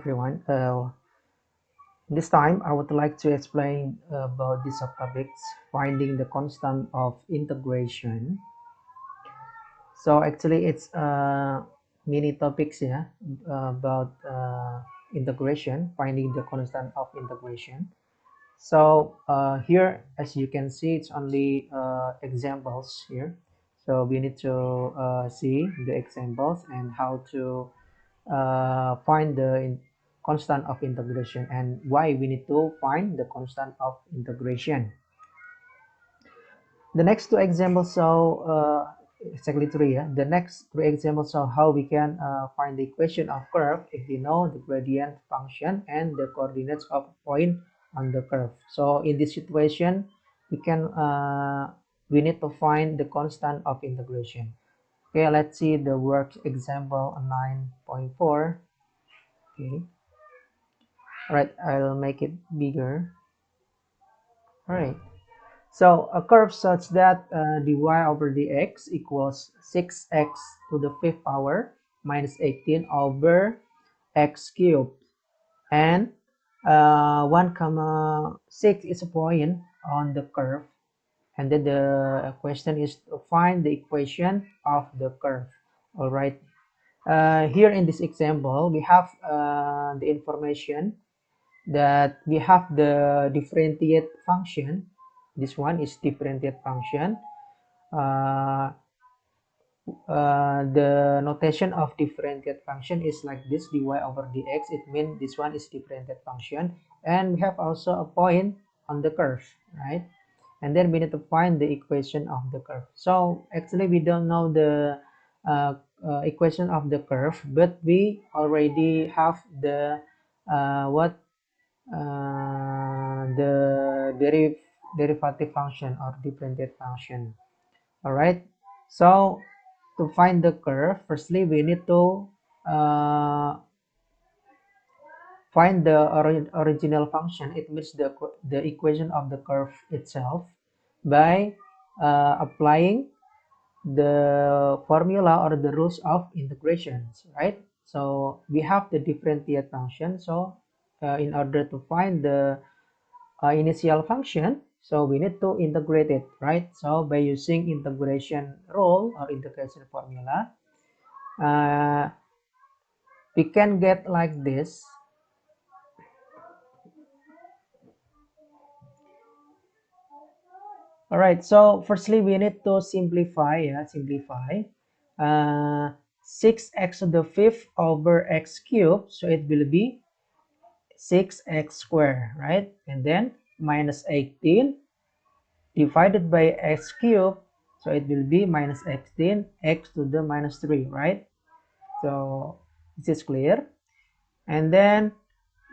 everyone. This time I would like to explain about the subtopics finding the constant of integration. So actually it's mini topics here about integration, finding the constant of integration. So here, as you can see, it's only examples here. So we need to see the examples and how to find the constant of integration and why we need to find the constant of integration. The next two examples show exactly three. Yeah? The next three examples show how we can find the equation of curve if we know the gradient function and the coordinates of a point on the curve. So in this situation, we need to find the constant of integration. Okay, let's see the work example 9.4. Okay. All right, I'll make it bigger. All right. So a curve such that dy over dx equals 6x to the fifth power minus 18 over x cubed, and 1 comma 6 is a point on the curve, and then the question is to find the equation of the curve. All right. Here in this example, we have the information that we have the differentiate function. This one is differentiate function. The notation of differentiate function is like this: dy over dx. It means this one is differentiate function, and we have also a point on the curve, right? And then we need to find the equation of the curve. So actually we don't know the equation of the curve, but we already have the the derivative function or differentiate function. All right. So to find the curve, firstly we need to find the original function. It means the equation of the curve itself by applying the formula or the rules of integrations, right? So we have the differentiate function. So in order to find the initial function, so we need to integrate it, right? So by using integration rule or integration formula, uh, we can get like this. All right, so firstly we need to simplify. Simplify 6x to the fifth over x cubed, so it will be 6x squared, right? And then minus 18 divided by x cubed, so it will be minus 18 x to the minus 3, right? So this is clear. And then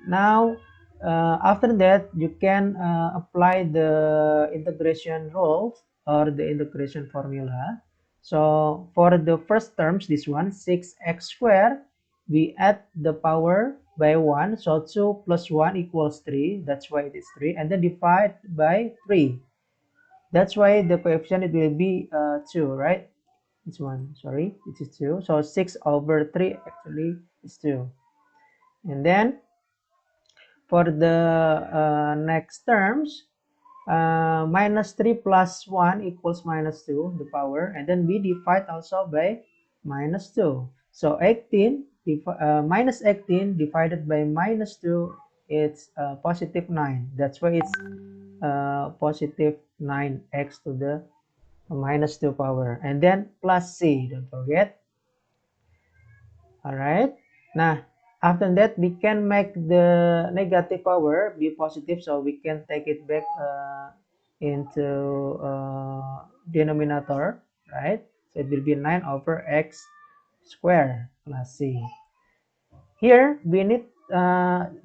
now after that you can apply the integration rule or the integration formula. So for the first terms, this one 6x squared, we add the power by 1, so 2 plus 1 equals 3. That's why it is 3. And then divide by 3. That's why the coefficient it will be 2, right? This one, sorry, it is 2. So 6 over 3 actually is 2. And then for the next terms, minus 3 plus 1 equals minus 2, the power. And then we divide also by minus 2. So 18, minus 18 divided by minus 2, it's positive 9. That's why it's positive 9x to the minus 2 power, and then plus c, don't forget. All right, now after that we can make the negative power be positive, so we can take it back into denominator, right? So it will be 9 over x squared plus c. Here we need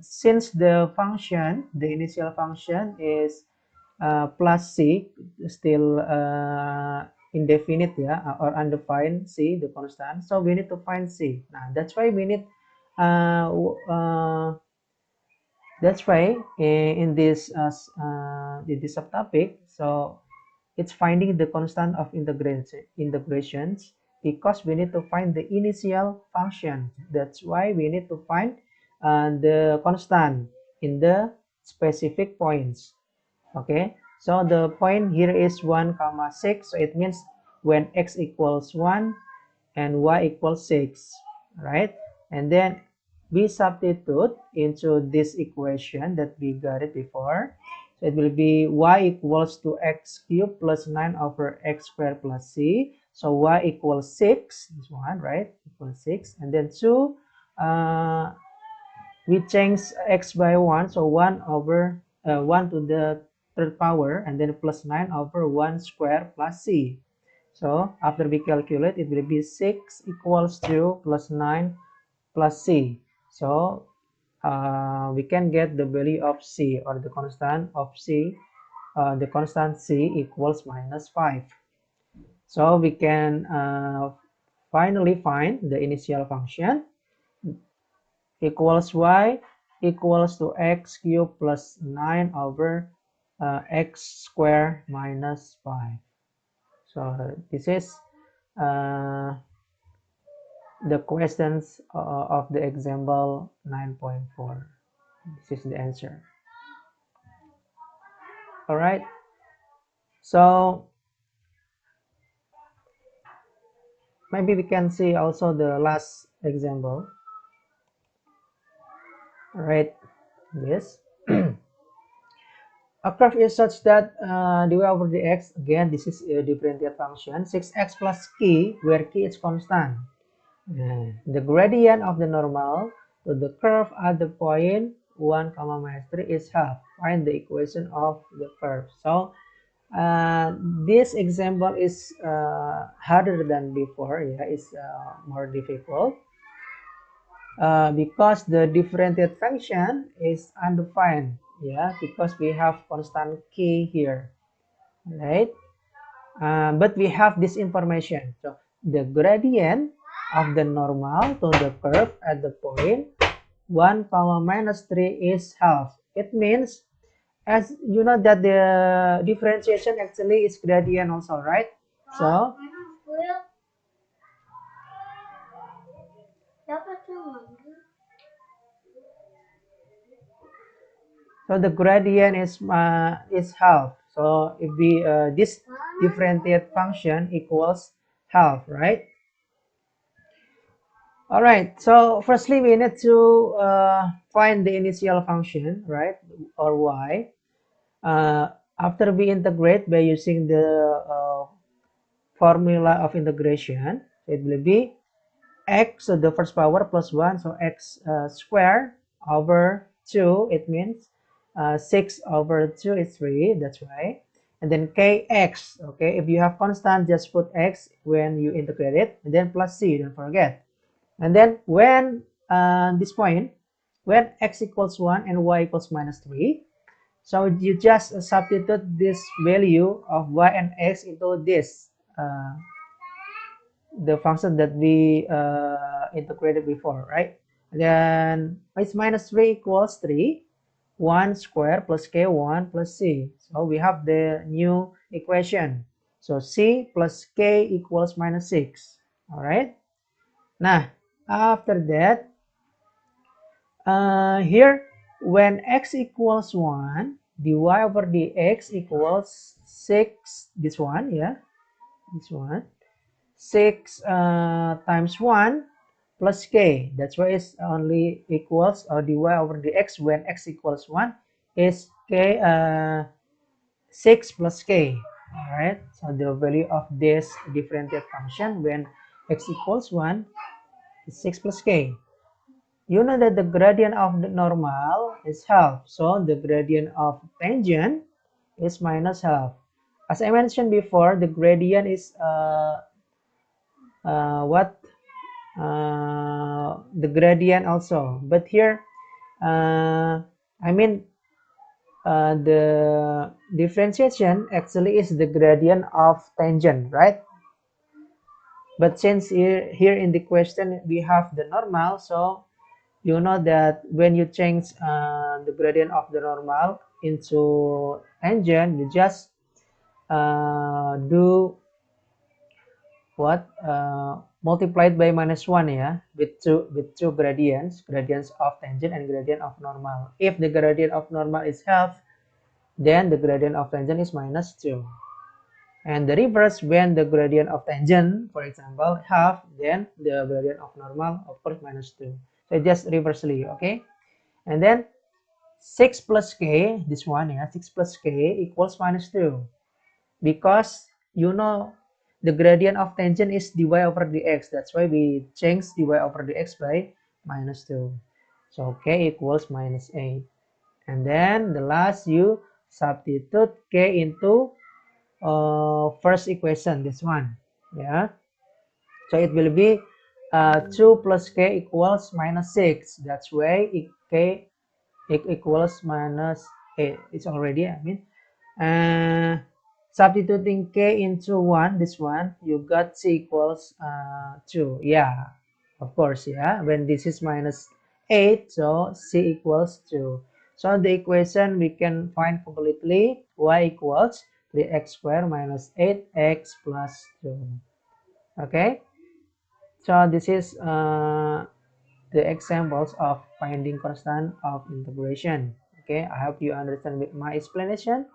since the function, the initial function is plus c, still indefinite, or undefined c, the constant. So we need to find c. Now that's why we need that's why in this subtopic, so it's finding the constant of integrations, because we need to find the initial function. That's why we need to find the constant in the specific points. Okay, so the point here is 1 comma 6, so it means when x equals 1 and y equals 6, right? And then we substitute into this equation that we got it before. So it will be y equals to x cubed plus 9 over x squared plus c. So y equals 6, this one, right? Equals 6. And then 2, we change x by 1. So 1 over 1 to the third power, and then plus 9 over 1 squared plus c. So after we calculate, it will be 6 equals to plus 9 plus c. So we can get the value of c, or the constant of c. The constant c equals minus 5. So we can finally find the initial function equals y equals to x cubed plus 9 over x squared minus 5. So this is uh, the questions of the example 9.4. This is the answer. All right. So maybe we can see also the last example. All right. This. A curve is such that dy over dx, again, this is a differential function, 6x plus k, where k is constant. The gradient of the normal to the curve at the point 1 comma minus 3 is half. Find the equation of the curve. So this example is harder than before. Yeah, it's more difficult because the differentiated function is undefined. Yeah, because we have constant k here, right? But we have this information. So the gradient of the normal to the curve at the point 1 comma minus 3 is half. It means, as you know, that the differentiation actually is gradient also, right? So the gradient is half. So if we this differentiated function equals half, right? All right, so firstly we need to find the initial function, right, or y. After we integrate by using the formula of integration, it will be x to the first power plus 1, so x squared over 2, it means 6 over 2 is 3, that's right. And then kx, okay, if you have constant, just put x when you integrate it, and then plus c, don't forget. And then when this point, when x equals 1 and y equals minus 3, so you just substitute this value of y and x into this, the function that we integrated before, right? And then it's minus 3 equals 3, 1 squared plus k1 plus c. So we have the new equation. So c plus k equals minus 6, all right? Now, after that, here, when x equals 1, dy over dx equals 6, this one, yeah, this one, 6 times 1 plus k. That's why it's only equals, or dy over dx when x equals 1 is k 6 plus k. All right, so the value of this differential function when x equals 1 is 6 plus k. You know that the gradient of the normal is half, so the gradient of tangent is minus half. As I mentioned before, the gradient is what the gradient also, but here I mean the differentiation actually is the gradient of tangent, right? But since here in the question we have the normal, so you know that when you change the gradient of the normal into tangent, you just do what multiplied by -1 ya, with two gradients of tangent and gradient of normal. If the gradient of normal is half, then the gradient of tangent is -2. And the reverse, when the gradient of tangent, for example, half, then the gradient of normal, of course, -2. So just reversely, okay? And then 6 plus k, this one, yeah, 6 plus k equals -2. Because, you know, the gradient of tangent is dy over dx. That's why we change dy over dx by -2. So k equals -8. And then the last, you substitute k into first equation, this one, yeah. So it will be 2 plus k equals -6. That's why k equals -8. It's already, I mean, uh, substituting k into 1, this one, you got c equals 2. Yeah, of course, yeah. When this is -8, so c equals 2. So the equation we can find completely y equals 3x squared minus 8x plus 2. Okay, so this is the examples of finding constant of integration. Okay, I hope you understand with my explanation.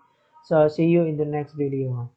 So see you in the next video.